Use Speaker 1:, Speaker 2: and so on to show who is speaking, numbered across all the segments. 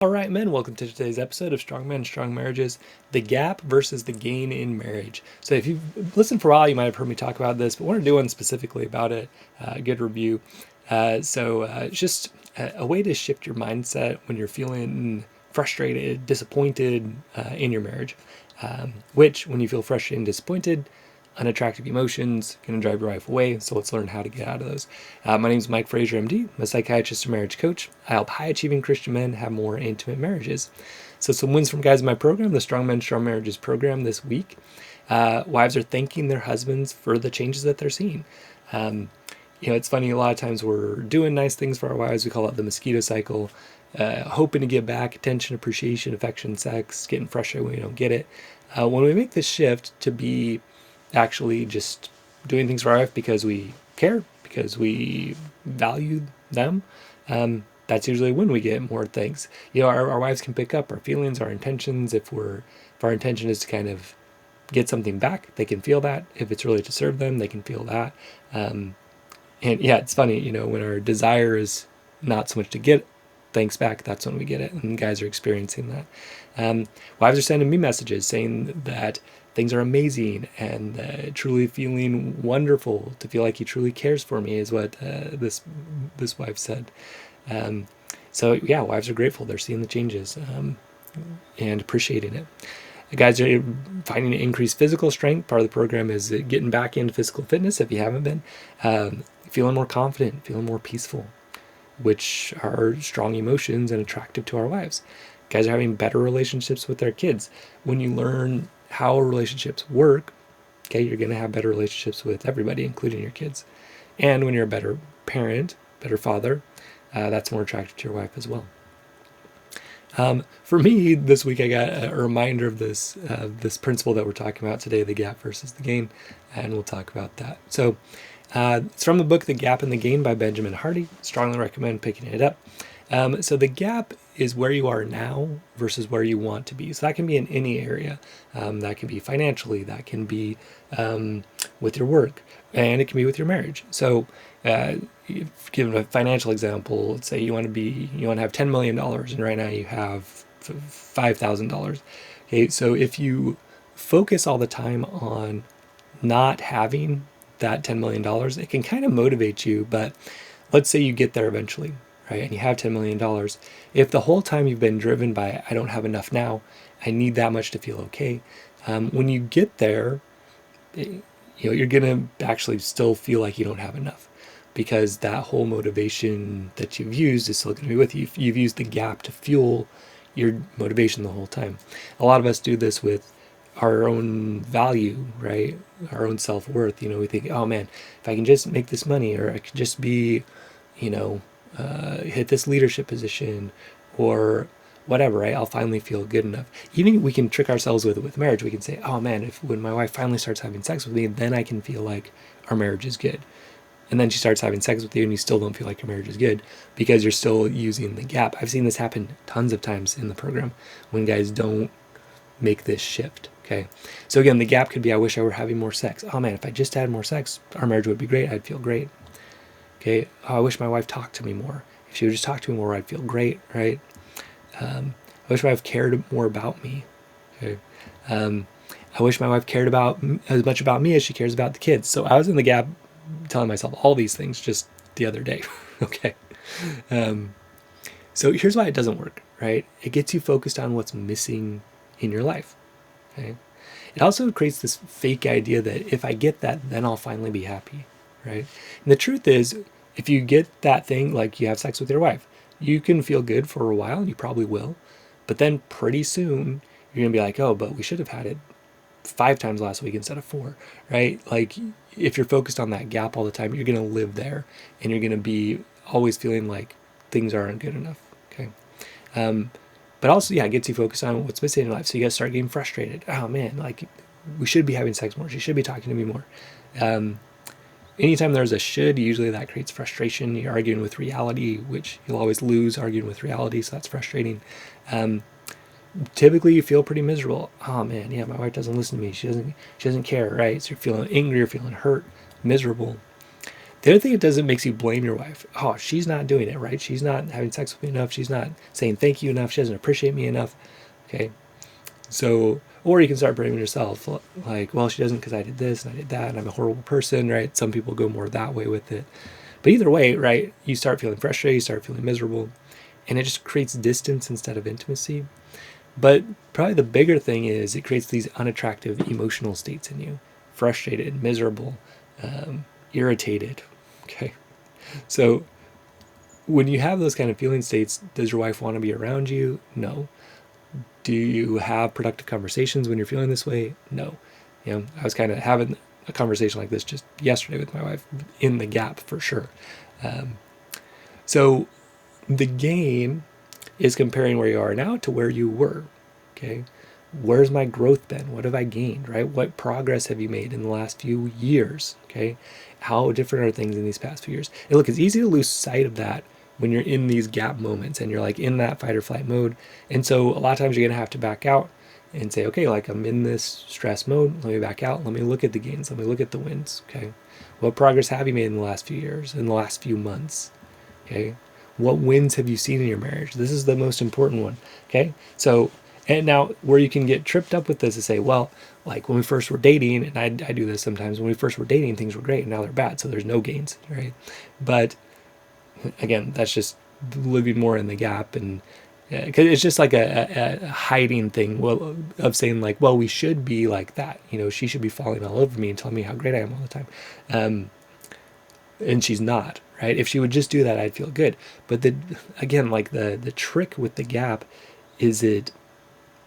Speaker 1: All right, men, welcome to today's episode of Strong Men, Strong Marriages, the gap versus the gain in marriage. So if you've listened for a while, you might have heard me talk about this, but I want to do one specifically about it, a good review. It's just a way to shift your mindset when you're feeling frustrated, disappointed in your marriage, which when you feel frustrated and disappointed, unattractive emotions going to drive your wife away. So let's learn how to get out of those. My name is Mike Frazier, MD. I'm a psychiatrist and marriage coach. I help high-achieving Christian men have more intimate marriages. So some wins from guys in my program, the Strong Men, Strong Marriages program this week. Wives are thanking their husbands for the changes that they're seeing. It's funny, a lot of times we're doing nice things for our wives. We call it the mosquito cycle, hoping to get back attention, appreciation, affection, sex, getting frustrated when we don't get it. When we make this shift to be actually just doing things for our wife because we care, because we value them, that's usually when we get more things. Our wives can pick up our feelings, our intentions. If our intention is to kind of get something back, they can feel that. If it's really to serve them, they can feel that. And yeah, it's funny, when our desire is not so much to get thanks back, that's when we get it. And guys are experiencing that. Wives are sending me messages saying that things are amazing and truly feeling wonderful, to feel like he truly cares for me is what this wife said. So yeah, wives are grateful. They're seeing the changes and appreciating it. The guys are finding increased physical strength. Part of the program is getting back into physical fitness if you haven't been. Feeling more confident, feeling more peaceful, which are strong emotions and attractive to our wives. Guys are having better relationships with their kids. When you learn how relationships work, okay, you're going to have better relationships with everybody, including your kids. And when you're a better parent, better father, that's more attractive to your wife as well. For me, this week I got a reminder of this principle that we're talking about today, the gap versus the gain, and we'll talk about that. So it's from the book The Gap and the Gain by Benjamin Hardy. Strongly recommend picking it up. So the gap is where you are now versus where you want to be. So that can be in any area. That can be financially, that can be with your work, and it can be with your marriage. So give a financial example. Let's say you want to have $10 million and right now you have $5,000. Okay, so if you focus all the time on not having that $10 million, it can kind of motivate you. But let's say you get there eventually, right? And you have $10 million. If the whole time you've been driven by, I don't have enough now, I need that much to feel okay. When you get there, you're going to actually still feel like you don't have enough, because that whole motivation that you've used is still going to be with you. You've used the gap to fuel your motivation the whole time. A lot of us do this with our own value, right? Our own self-worth. We think, oh man, if I can just make this money, or I could just be, hit this leadership position or whatever, right? I'll finally feel good enough. Even we can trick ourselves with marriage. We can say, oh man, when my wife finally starts having sex with me, then I can feel like our marriage is good. And then she starts having sex with you and you still don't feel like your marriage is good because you're still using the gap. I've seen this happen tons of times in the program when guys don't make this shift. Okay. So again, the gap could be, I wish I were having more sex. Oh man, if I just had more sex, our marriage would be great. I'd feel great. Okay. Oh, I wish my wife talked to me more. If she would just talk to me more, I'd feel great. Right. I wish my wife cared more about me. Okay. I wish my wife cared about as much about me as she cares about the kids. So I was in the gap telling myself all these things just the other day. Okay. So here's why it doesn't work, right? It gets you focused on what's missing in your life. Okay. It also creates this fake idea that if I get that, then I'll finally be happy, right? And the truth is, if you get that thing, like you have sex with your wife, you can feel good for a while, and you probably will. But then pretty soon, you're going to be like, oh, but we should have had it 5 times last week instead of 4, right? Like if you're focused on that gap all the time, you're going to live there and you're going to be always feeling like things aren't good enough. Okay. But also, yeah, it gets you focused on what's missing in life. So you guys start getting frustrated. Oh man, like we should be having sex more. She should be talking to me more. Anytime there's a should, usually that creates frustration. You're arguing with reality, which you'll always lose arguing with reality. So that's frustrating. Typically you feel pretty miserable. Oh man, yeah, my wife doesn't listen to me. She doesn't care, right? So you're feeling angry, you're feeling hurt, miserable. The other thing it does, it makes you blame your wife. Oh, she's not doing it right. She's not having sex with me enough. She's not saying thank you enough. She doesn't appreciate me enough. Okay. So, or you can start blaming yourself. Like, well, she doesn't because I did this and I did that and I'm a horrible person, right? Some people go more that way with it. But either way, right, you start feeling frustrated, you start feeling miserable, and it just creates distance instead of intimacy. But probably the bigger thing is it creates these unattractive emotional states in you: frustrated, miserable, irritated. Okay. So when you have those kind of feeling states, does your wife want to be around you? No. Do you have productive conversations when you're feeling this way? No. I was kind of having a conversation like this just yesterday with my wife in the gap for sure. So the game is comparing where you are now to where you were. Okay. Where's my growth been? What have I gained, right? What progress have you made in the last few years? Okay. How different are things in these past few years? And look, it's easy to lose sight of that when you're in these gap moments and you're like in that fight or flight mode. And so a lot of times you're going to have to back out and say, okay, like I'm in this stress mode. Let me back out. Let me look at the gains. Let me look at the wins. Okay. What progress have you made in the last few years, in the last few months? Okay. What wins have you seen in your marriage? This is the most important one. Okay. So, and now where you can get tripped up with this is say, well, like when we first were dating, and I do this sometimes, when we first were dating, things were great and now they're bad. So there's no gains, right? But again, that's just living more in the gap, and because it's just like a hiding thing, well, of saying like, well, we should be like that, she should be falling all over me and telling me how great I am all the time, and she's not, right? If she would just do that, I'd feel good. But again, like the trick with the gap is it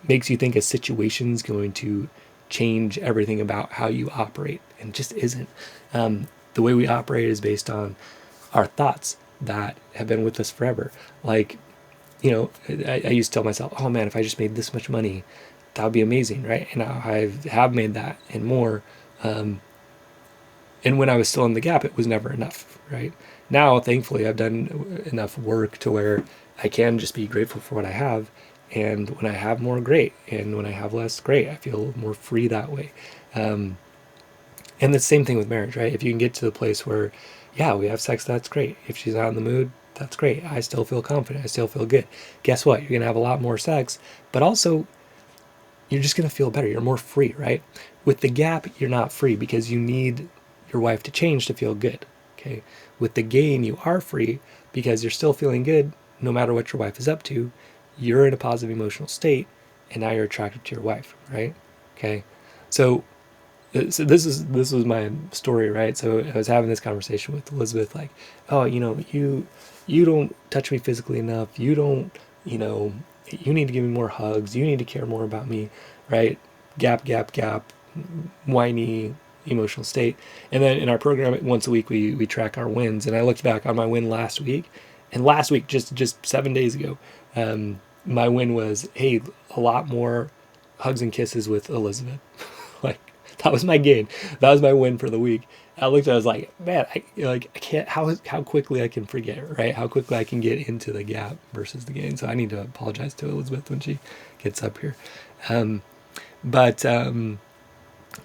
Speaker 1: makes you think a situation's going to change everything about how you operate, and it just isn't. The way we operate is based on our thoughts that have been with us forever. Like, I used to tell myself, oh man, if I just made this much money, that would be amazing, right? And I have made that and more. And when I was still in the gap, it was never enough, right? Now, thankfully, I've done enough work to where I can just be grateful for what I have. And when I have more, great. And when I have less, great. I feel more free that way. And the same thing with marriage, right? If you can get to the place where, yeah, we have sex, that's great. If she's not in the mood, that's great. I still feel confident. I still feel good. Guess what? You're going to have a lot more sex, but also you're just going to feel better. You're more free, right? With the gap, you're not free because you need your wife to change to feel good. Okay. With the gain, you are free because you're still feeling good no matter what your wife is up to. You're in a positive emotional state, and now you're attracted to your wife, right? Okay. So this was my story, right? So I was having this conversation with Elizabeth, like, oh, you don't touch me physically enough. You don't, you need to give me more hugs. You need to care more about me, right? Gap, gap, gap, whiny emotional state. And then in our program, once a week, we track our wins. And I looked back on my win last week, and last week, just 7 days ago, my win was, hey, a lot more hugs and kisses with Elizabeth. Like, that was my gain. That was my win for the week. I looked at it, I was like, man, I can't, how quickly I can forget, right? How quickly I can get into the gap versus the gain. So I need to apologize to Elizabeth when she gets up here.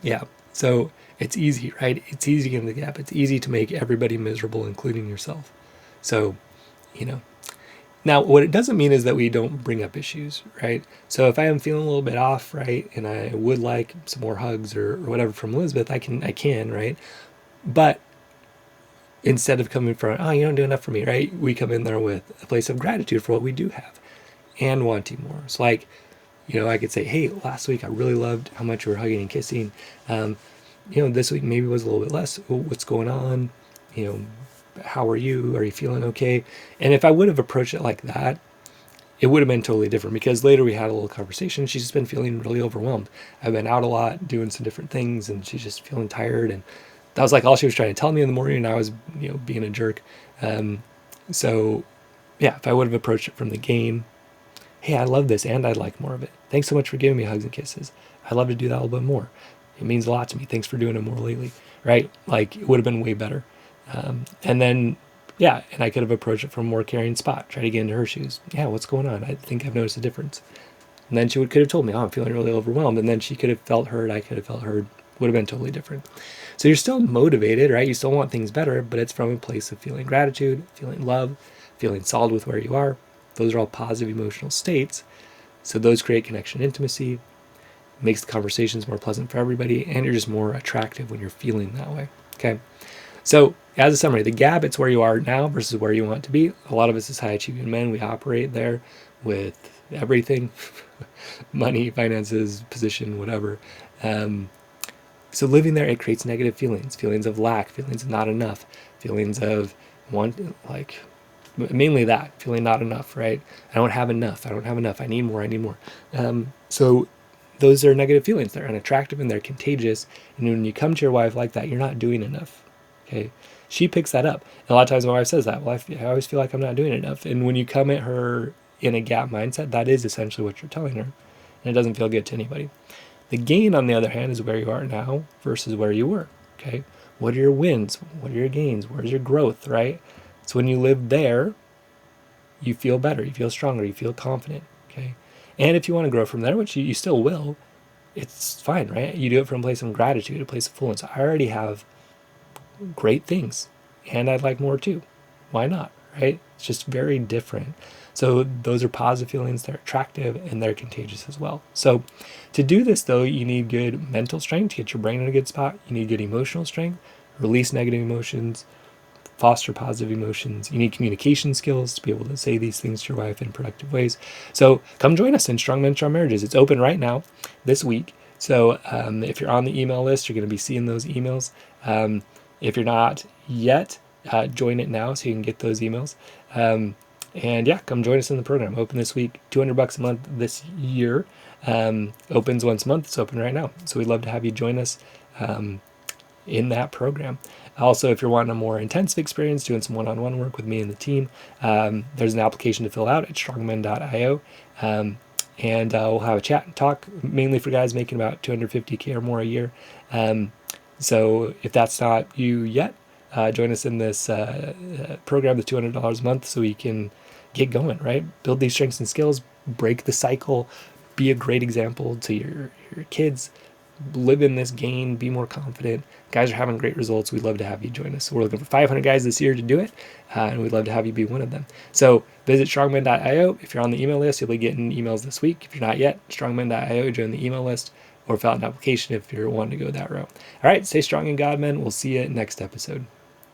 Speaker 1: Yeah, so it's easy, right? It's easy to get in the gap. It's easy to make everybody miserable, including yourself. So, now, what it doesn't mean is that we don't bring up issues, right? So if I am feeling a little bit off, right, and I would like some more hugs or whatever from Elizabeth, I can, right? But instead of coming from, oh, you don't do enough for me, right? We come in there with a place of gratitude for what we do have and wanting more. It's like, I could say, hey, last week I really loved how much you were hugging and kissing. This week maybe was a little bit less. What's going on? How are you? Are you feeling okay? And if I would have approached it like that, it would have been totally different, because later we had a little conversation. She's just been feeling really overwhelmed. I've been out a lot doing some different things, and she's just feeling tired. And that was like all she was trying to tell me in the morning, and I was, being a jerk. So yeah, if I would have approached it from the gain, hey, I love this and I'd like more of it. Thanks so much for giving me hugs and kisses. I'd love to do that a little bit more. It means a lot to me. Thanks for doing it more lately, right? Like, it would have been way better. And then, yeah, and I could have approached it from a more caring spot, try to get into her shoes. Yeah, what's going on? I think I've noticed a difference. And then she could have told me, oh, I'm feeling really overwhelmed. And then she could have felt heard. I could have felt heard, would have been totally different. So you're still motivated, right? You still want things better, but it's from a place of feeling gratitude, feeling love, feeling solid with where you are. Those are all positive emotional states. So those create connection, intimacy, makes the conversations more pleasant for everybody, and you're just more attractive when you're feeling that way. Okay. So as a summary, the gap, it's where you are now versus where you want to be. A lot of us as high achieving men, we operate there with everything, money, finances, position, whatever. So living there, it creates negative feelings of lack, feelings of not enough, feelings of like mainly that, feeling not enough, right? I don't have enough. I need more. So those are negative feelings. They're unattractive and they're contagious. And when you come to your wife like that, you're not doing enough. Okay. She picks that up. And a lot of times my wife says that, well, I always feel like I'm not doing enough. And when you come at her in a gap mindset, that is essentially what you're telling her. And it doesn't feel good to anybody. The gain, on the other hand, is where you are now versus where you were. Okay. What are your wins? What are your gains? Where's your growth, right? So when you live there, you feel better, you feel stronger, you feel confident. Okay. And if you want to grow from there, which you still will, it's fine, right? You do it from a place of gratitude, a place of fullness. I already have great things and I'd like more too. Why not? Right? It's just very different. So those are positive feelings, they're attractive and they're contagious as well. So to do this though, you need good mental strength to get your brain in a good spot. You need good emotional strength, release negative emotions, foster positive emotions. You need communication skills to be able to say these things to your wife in productive ways. So come join us in Strong Men, Strong Marriages. It's open right now this week. So if you're on the email list, you're going to be seeing those emails. If you're not yet, join it now so you can get those emails. And yeah, come join us in the program. Open this week, $200 a month this year. Opens once a month. It's open right now. So we'd love to have you join us in that program. Also, if you're wanting a more intensive experience, doing some one-on-one work with me and the team, there's an application to fill out at strongmen.io. And we'll have a chat and talk, mainly for guys making about $250K or more a year. So if that's not you yet, join us in this program, the $200 a month, so we can get going, right? Build these strengths and skills, break the cycle, be a great example to your kids, live in this gain, be more confident. Guys are having great results. We'd love to have you join us. So we're looking for 500 guys this year to do it, and we'd love to have you be one of them. So visit strongmen.io. If you're on the email list, you'll be getting emails this week. If you're not yet, strongmen.io, join the email list, or fill out an application if you're wanting to go that route. All right, stay strong in God, men. We'll see you next episode.